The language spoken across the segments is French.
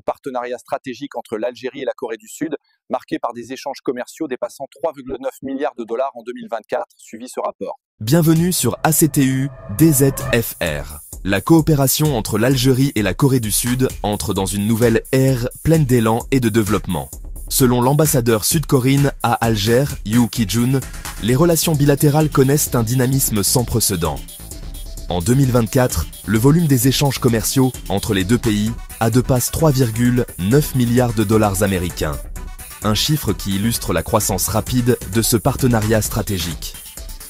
d'une partenariat stratégique entre l'Algérie et la Corée du Sud, marqué par des échanges commerciaux dépassant 3,9 milliards de dollars en 2024, suivi ce rapport. Bienvenue sur ACTU DZFR. La coopération entre l'Algérie et la Corée du Sud entre dans une nouvelle ère pleine d'élan et de développement. Selon l'ambassadeur sud-coréen à Alger, Yoo Ki-jun, les relations bilatérales connaissent un dynamisme sans précédent. En 2024, le volume des échanges commerciaux entre les deux pays a dépassé 3,9 milliards de dollars américains. Un chiffre qui illustre la croissance rapide de ce partenariat stratégique.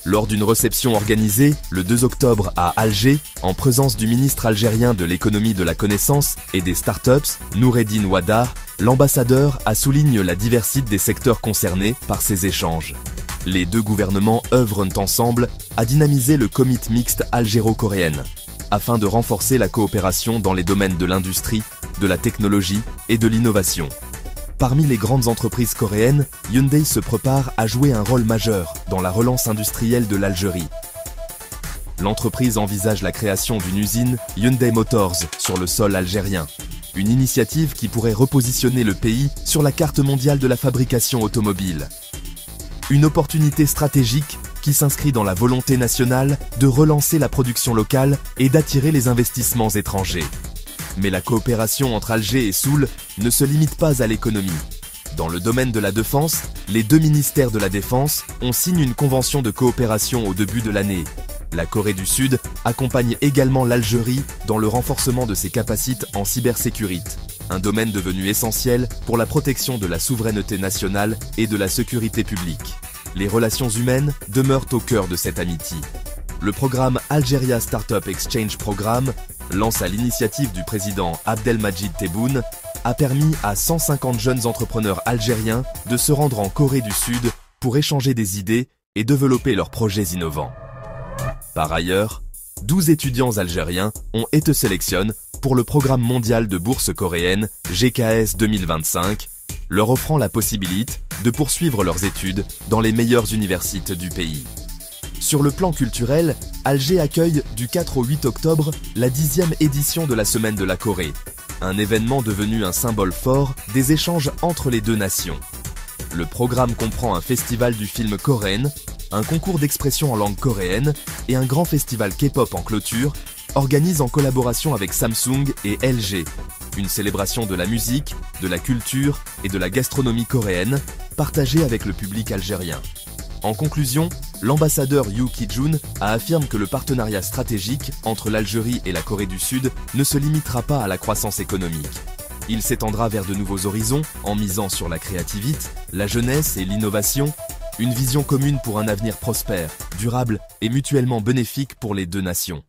Lors d'une réception organisée le 2 octobre à Alger, en présence du ministre algérien de l'économie de la connaissance et des startups, Noureddine Ouaddar, l'ambassadeur a souligné la diversité des secteurs concernés par ces échanges. Les deux gouvernements œuvrent ensemble à dynamiser le comité mixte algéro-coréen, afin de renforcer la coopération dans les domaines de l'industrie, de la technologie et de l'innovation. Parmi les grandes entreprises coréennes, Hyundai se prépare à jouer un rôle majeur dans la relance industrielle de l'Algérie. L'entreprise envisage la création d'une usine Hyundai Motors sur le sol algérien. Une initiative qui pourrait repositionner le pays sur la carte mondiale de la fabrication automobile. Une opportunité stratégique qui s'inscrit dans la volonté nationale de relancer la production locale et d'attirer les investissements étrangers. Mais la coopération entre Alger et Séoul ne se limite pas à l'économie. Dans le domaine de la défense, les deux ministères de la Défense ont signé une convention de coopération au début de l'année. La Corée du Sud accompagne également l'Algérie dans le renforcement de ses capacités en cybersécurité, un domaine devenu essentiel pour la protection de la souveraineté nationale et de la sécurité publique. Les relations humaines demeurent au cœur de cette amitié. Le programme Algeria Startup Exchange Programme, lancé à l'initiative du président Abdelmadjid Tebboune, a permis à 150 jeunes entrepreneurs algériens de se rendre en Corée du Sud pour échanger des idées et développer leurs projets innovants. Par ailleurs, 12 étudiants algériens ont été sélectionnés pour le programme mondial de bourse coréenne GKS 2025, leur offrant la possibilité de poursuivre leurs études dans les meilleures universités du pays. Sur le plan culturel, Alger accueille du 4 au 8 octobre la 10e édition de la Semaine de la Corée, un événement devenu un symbole fort des échanges entre les deux nations. Le programme comprend un festival du film coréen, un concours d'expression en langue coréenne et un grand festival K-pop en clôture, organisé en collaboration avec Samsung et LG. Une célébration de la musique, de la culture et de la gastronomie coréenne, partagée avec le public algérien. En conclusion, l'ambassadeur Yoo Ki-jun a affirmé que le partenariat stratégique entre l'Algérie et la Corée du Sud ne se limitera pas à la croissance économique. Il s'étendra vers de nouveaux horizons en misant sur la créativité, la jeunesse et l'innovation, une vision commune pour un avenir prospère, durable et mutuellement bénéfique pour les deux nations.